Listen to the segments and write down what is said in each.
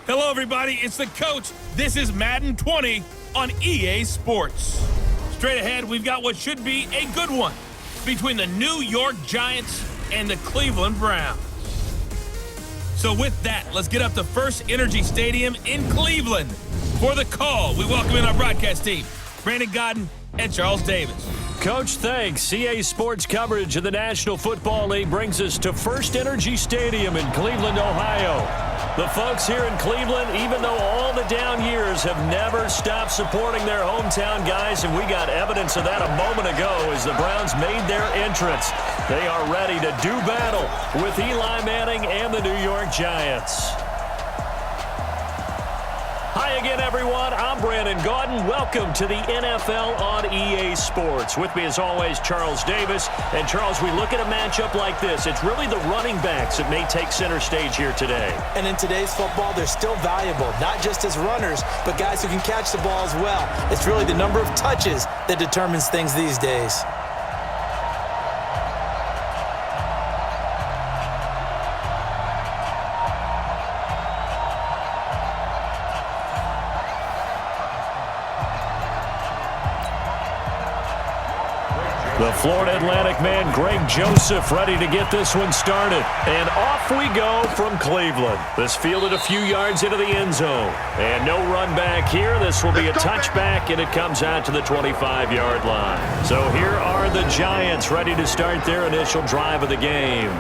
Hello, everybody. It's the coach. This is Madden 20 on EA Sports. Straight ahead, we've got what should be a good one between the New York Giants and the Cleveland Browns. So with that, let's get up to First Energy Stadium in Cleveland. For the call, we welcome in our broadcast team, Brandon Godden and Charles Davis. Coach, thanks. EA Sports coverage of the National Football League brings us to First Energy Stadium in Cleveland, Ohio. The folks here in Cleveland, even though all the down years, have never stopped supporting their hometown guys, and we got evidence of that a moment ago as the Browns made their entrance. They are ready to do battle with Eli Manning and the New York Giants. Hi again, everyone. I'm Brandon Godden. Welcome to the NFL on EA Sports. With me, as always, Charles Davis. And, Charles, we look at a matchup like this. It's really the running backs that may take center stage here today. And in today's football, they're still valuable, not just as runners, but guys who can catch the ball as well. It's really the number of touches that determines things these days. The Florida Atlantic man, Greg Joseph, ready to get this one started. And off we go from Cleveland. This fielded a few yards into the end zone. And no run back here. This will be a touchback, and it comes out to the 25-yard line. So here are the Giants ready to start their initial drive of the game.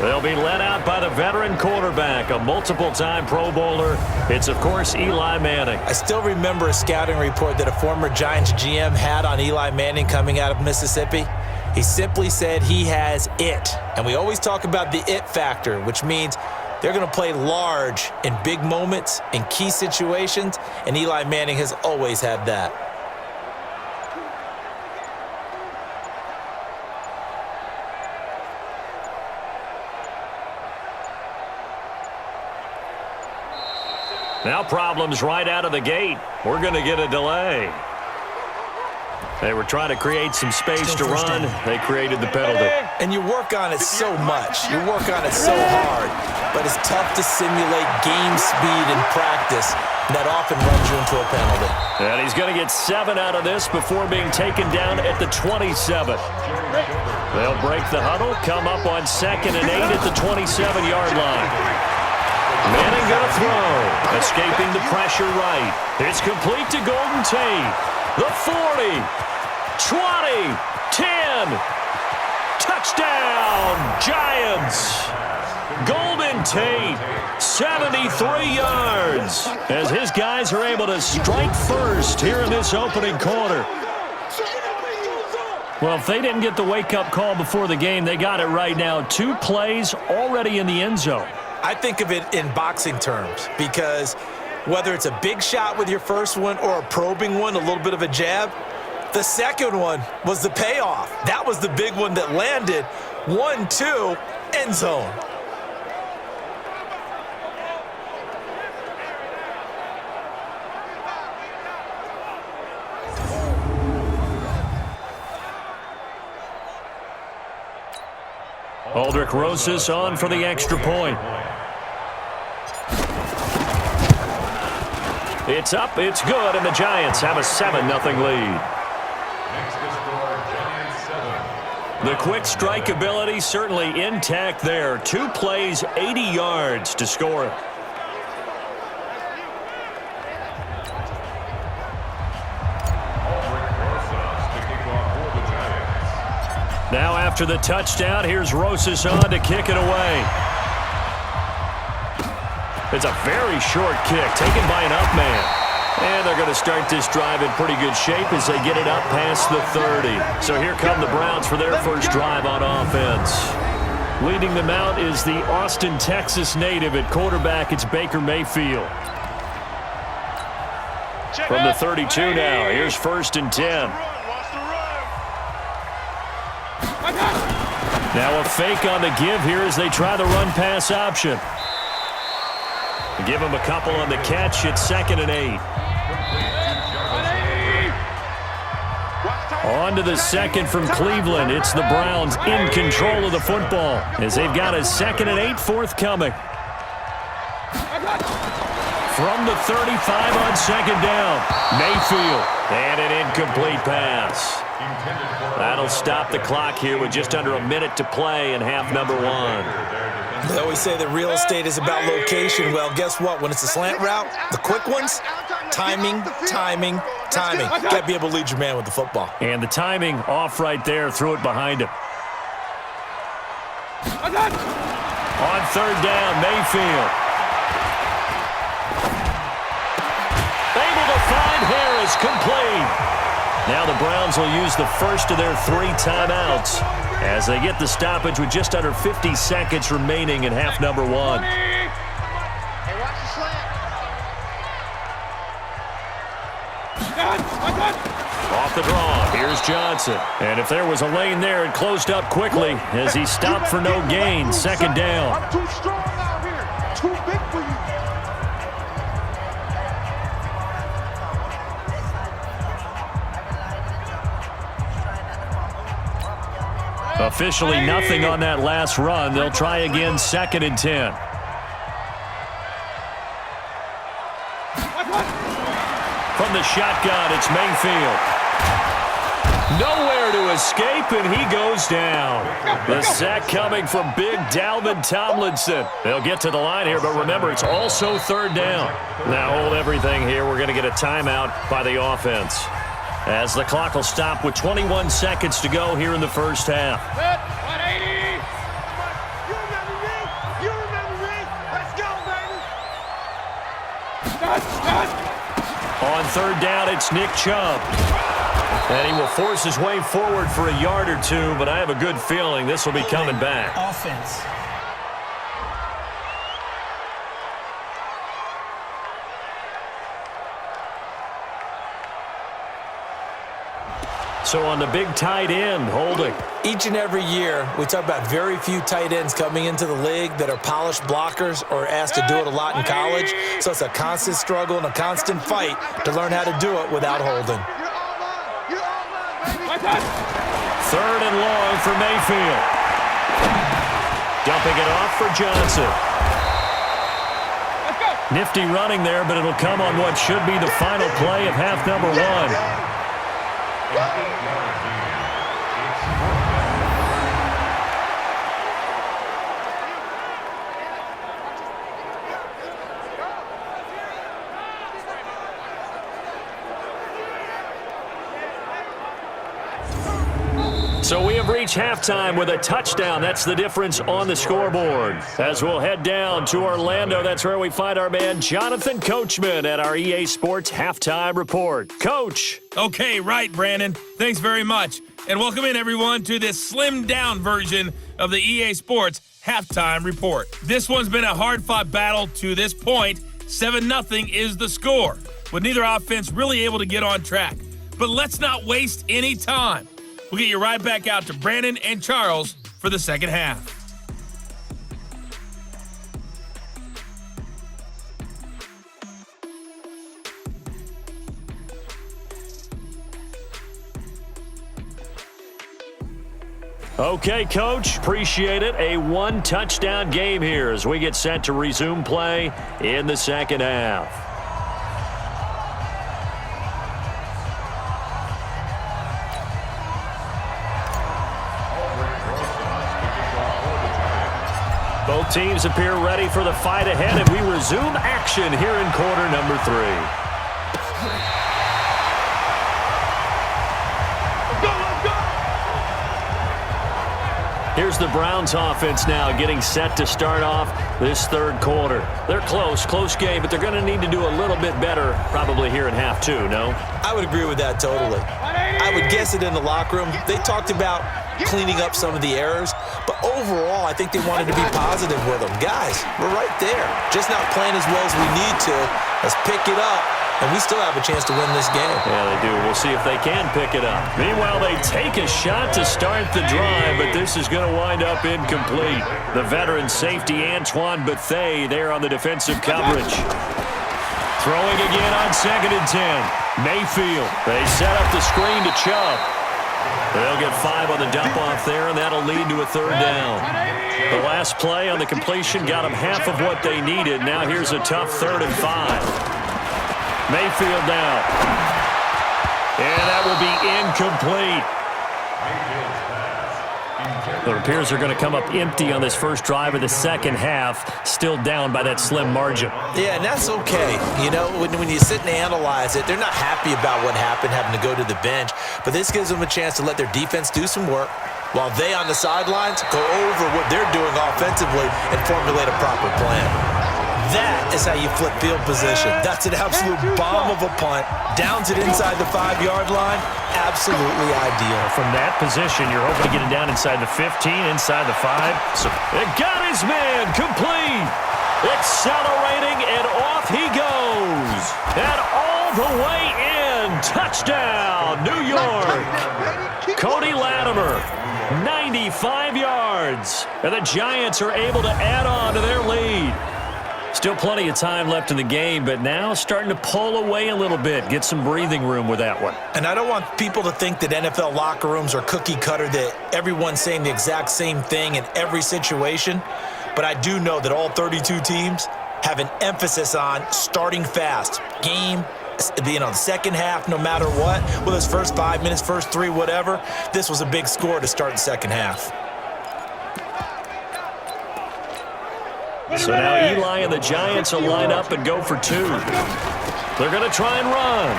They'll be led out by the veteran quarterback, a multiple-time Pro Bowler. It's, of course, Eli Manning. I still remember a scouting report that a former Giants GM had on Eli Manning coming out of Mississippi. He simply said he has it. And we always talk about the it factor, which means they're going to play large in big moments, in key situations, and Eli Manning has always had that. Now problems right out of the gate. We're going to get a delay. They were trying to create some space to run. They created the penalty. And you work on it so much. You work on it so hard. But it's tough to simulate game speed in practice. And that often runs you into a penalty. And he's going to get 7 out of this before being taken down at the 27. They'll break the huddle, come up on 2nd and 8 at the 27-yard line. Manning going to throw, escaping the pressure right. It's complete to Golden Tate. The 40, 20, 10. Touchdown, Giants. Golden Tate, 73 yards. As his guys are able to strike first here in this opening quarter. Well, if they didn't get the wake-up call before the game, they got it right now. 2 plays already in the end zone. I think of it in boxing terms because whether it's a big shot with your first one or a probing one, a little bit of a jab, the second one was the payoff. That was the big one that landed. 1-2, end zone. Aldrich Rosas on for the extra point. It's up, it's good, and the Giants have a 7-0 lead. The quick strike ability certainly intact there. 2 plays, 80 yards to score it. Now after the touchdown, here's Rosas on to kick it away. It's a very short kick taken by an up man. And they're going to start this drive in pretty good shape as they get it up past the 30. So here come the Browns for their first drive on offense. Leading them out is the Austin, Texas native at quarterback. It's Baker Mayfield. From the 32 now, here's 1st and 10. Now a fake on the give here as they try the run-pass option. Give him a couple on the catch. It's 2nd and 8. On to the second from Cleveland. It's the Browns in control of the football as they've got a 2nd and 8 forthcoming. from the 35 on second down. Mayfield, and an incomplete pass. That'll stop the clock here with just under a minute to play in half number one. They always say that real estate is about location. Well, guess what? When it's a slant route, the quick ones, timing. Got to be able to lead your man with the football. And the timing off right there. Threw it behind him. On third down, Mayfield. Able to find Harris, complete. Now the Browns will use the first of their 3 timeouts as they get the stoppage with just under 50 seconds remaining in half number one. Hey, watch the slant. Off the draw, here's Johnson. And if there was a lane there, it closed up quickly as he stopped for no gain. Second down. I'm too strong out here. Too big for you. Officially nothing on that last run. They'll try again, 2nd and 10. From the shotgun, it's Mayfield. Nowhere to escape, and he goes down. The sack coming from big Dalvin Tomlinson. They'll get to the line here, but remember, it's also third down. Now hold everything here. We're going to get a timeout by the offense, as the clock will stop with 21 seconds to go here in the first half. 180. You remember me? You remember me? Let's go, baby. On third down, it's Nick Chubb. And he will force his way forward for a yard or two, but I have a good feeling this will be coming back. Offense. So on the big tight end, holding. Each and every year, we talk about very few tight ends coming into the league that are polished blockers or asked to do it a lot in college. So it's a constant struggle and a constant fight to learn how to do it without holding. Third and long for Mayfield. Dumping it off for Johnson. Nifty running there, but it'll come on what should be the final play of half number one. So we have reached halftime with a touchdown. That's the difference on the scoreboard. As we'll head down to Orlando, that's where we find our man Jonathan Coachman at our EA Sports Halftime Report. Coach. Okay, right, Brandon. Thanks very much. And welcome in, everyone, to this slimmed-down version of the EA Sports Halftime Report. This one's been a hard-fought battle to this point. 7-0 is the score, with neither offense really able to get on track. But let's not waste any time. We'll get you right back out to Brandon and Charles for the second half. Okay, Coach, appreciate it. A one-touchdown game here as we get set to resume play in the second half. Both teams appear ready for the fight ahead, and we resume action here in quarter number 3. Here's the Browns offense now getting set to start off this third quarter. They're close game, but they're going to need to do a little bit better probably here in half 2, no? I would agree with that totally. I would guess it in the locker room. They talked about cleaning up some of the errors, but overall, I think they wanted to be positive with them. Guys, we're right there. Just not playing as well as we need to. Let's pick it up, and we still have a chance to win this game. Yeah, they do. We'll see if they can pick it up. Meanwhile, they take a shot to start the drive, but this is going to wind up incomplete. The veteran safety, Antoine Bethea, there on the defensive coverage. Throwing again on 2nd and 10. Mayfield. They set up the screen to Chubb. They'll get 5 on the dump-off there, and that'll lead to a 3rd down. The last play on the completion got them half of what they needed. Now here's a tough 3rd and 5. Mayfield now. And that will be incomplete. It appears they're going to come up empty on this first drive of the second half, still down by that slim margin. Yeah, and that's okay. You know, when you sit and analyze it, they're not happy about what happened, having to go to the bench. But this gives them a chance to let their defense do some work while they on the sidelines go over what they're doing offensively and formulate a proper plan. That is how you flip field position. That's an absolute bomb of a punt. Downs it inside the 5-yard line. Absolutely ideal. From that position, you're hoping to get it down inside the 15, inside the 5. So it got his man complete. Accelerating, and off he goes. And all the way in. Touchdown, New York. Cody Latimer, 95 yards. And the Giants are able to add on to their lead. Still plenty of time left in the game, but now starting to pull away a little bit. Get some breathing room with that one. And I don't want people to think that NFL locker rooms are cookie cutter, that everyone's saying the exact same thing in every situation. But I do know that all 32 teams have an emphasis on starting fast. Game, the second half, no matter what. Whether it's first 5 minutes, first 3, whatever. This was a big score to start the second half. So now Eli and the Giants will line up and go for 2. They're going to try and run.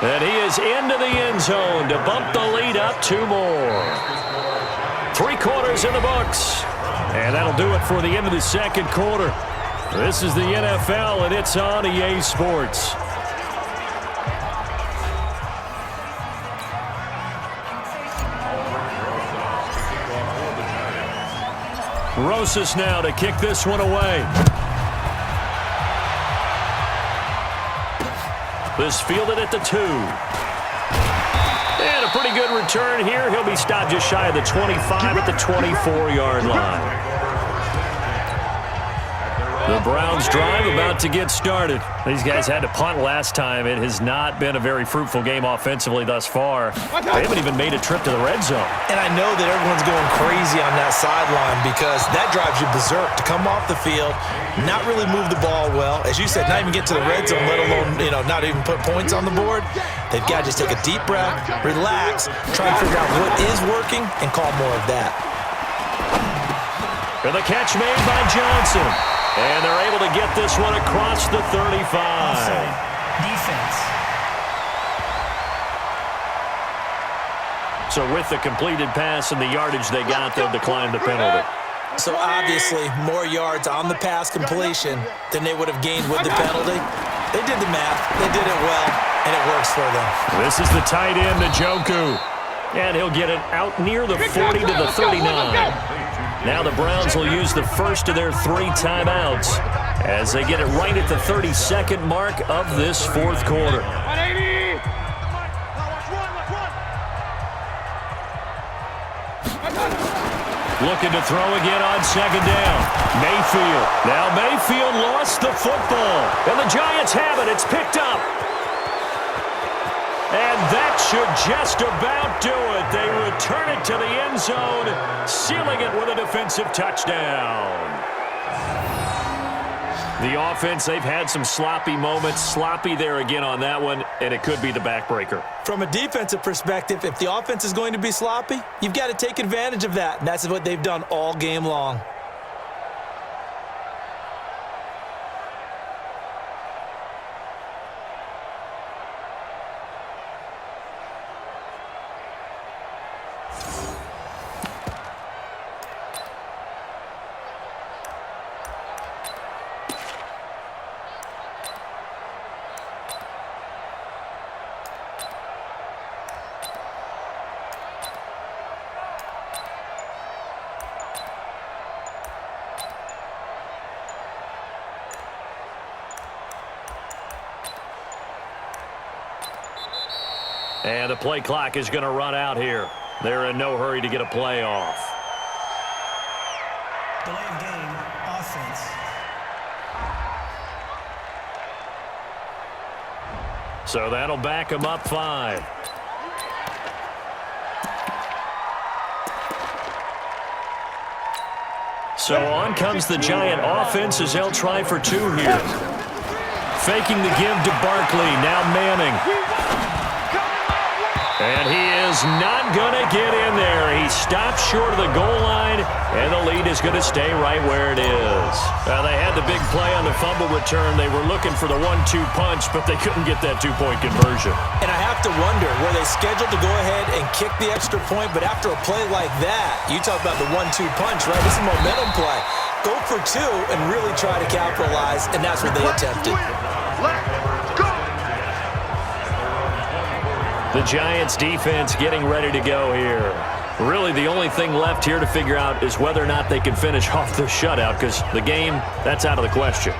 And he is into the end zone to bump the lead up 2 more. 3 quarters in the books. And that'll do it for the end of the second quarter. This is the NFL, and it's on EA Sports. Rosas now to kick this one away. This fielded at the 2. And a pretty good return here. He'll be stopped just shy of the 25 at the 24-yard line. The Browns drive about to get started. These guys had to punt last time. It has not been a very fruitful game offensively thus far. They haven't even made a trip to the red zone. And I know that everyone's going crazy on that sideline because that drives you berserk to come off the field, not really move the ball well. As you said, not even get to the red zone, let alone, not even put points on the board. They've got to just take a deep breath, relax, try and figure out what is working, and call more of that. For the catch made by Johnson. And they're able to get this one across the 35. Defense. So with the completed pass and the yardage they got, they'll decline the penalty. So obviously more yards on the pass completion than they would have gained with the penalty. They did the math. They did it well, and it works for them. This is the tight end, Njoku. And he'll get it out near the 40 to the 39. Now the Browns will use the first of their 3 timeouts as they get it right at the 32nd mark of this fourth quarter. Looking to throw again on second down. Mayfield. Now Mayfield lost the football. And the Giants have it. It's picked up. And that should just about do it. They return it to the end zone, sealing it with a defensive touchdown. The offense, they've had some sloppy moments. Sloppy there again on that one, and it could be the backbreaker. From a defensive perspective, if the offense is going to be sloppy, you've got to take advantage of that. And that's what they've done all game long. And the play clock is going to run out here. They're in no hurry to get a play off. Delay of game, offense. So that'll back them up 5. So on comes the Giant offense as they'll try for two here. Faking the give to Barkley, now Manning. And he is not going to get in there. He stopped short of the goal line, and the lead is going to stay right where it is. They had the big play on the fumble return. They were looking for the 1-2 punch, but they couldn't get that two-point conversion. And I have to wonder, were they scheduled to go ahead and kick the extra point? But after a play like that, you talk about the 1-2 punch, right? This is a momentum play. Go for two and really try to capitalize, and that's what they attempted. The Giants defense getting ready to go here. Really, the only thing left here to figure out is whether or not they can finish off the shutout, because the game, that's out of the question.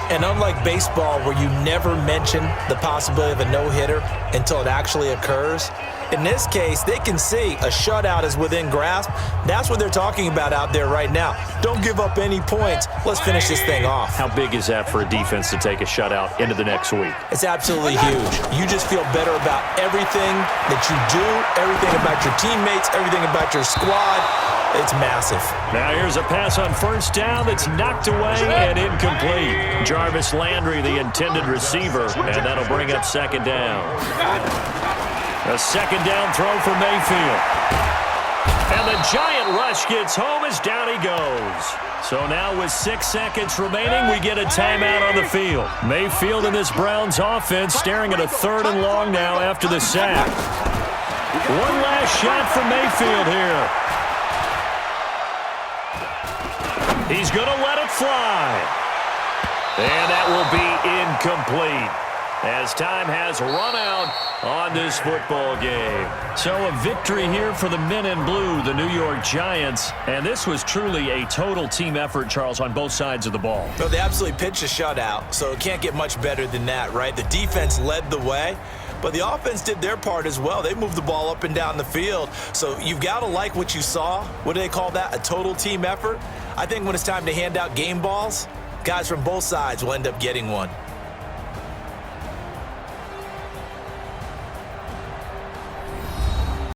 And unlike baseball, where you never mention the possibility of a no-hitter until it actually occurs, in this case, they can see a shutout is within grasp. That's what they're talking about out there right now. Don't give up any points. Let's finish this thing off. How big is that for a defense to take a shutout into the next week? It's absolutely huge. You just feel better about everything that you do, everything about your teammates, everything about your squad. It's massive. Now here's a pass on first down that's knocked away and incomplete. Jarvis Landry, the intended receiver, and that'll bring up second down. A second down throw for Mayfield. And the Giant rush gets home as down he goes. So now with 6 seconds remaining, we get a timeout on the field. Mayfield and this Browns offense staring at a 3rd and long now after the sack. One last shot for Mayfield here. He's going to let it fly. And that will be incomplete, as time has run out on this football game. So a victory here for the men in blue, the New York Giants. And this was truly a total team effort, Charles, on both sides of the ball. No, they absolutely pitched a shutout, so it can't get much better than that, right? The defense led the way, but the offense did their part as well. They moved the ball up and down the field. So you've got to like what you saw. What do they call that? A total team effort? I think when it's time to hand out game balls, guys from both sides will end up getting one.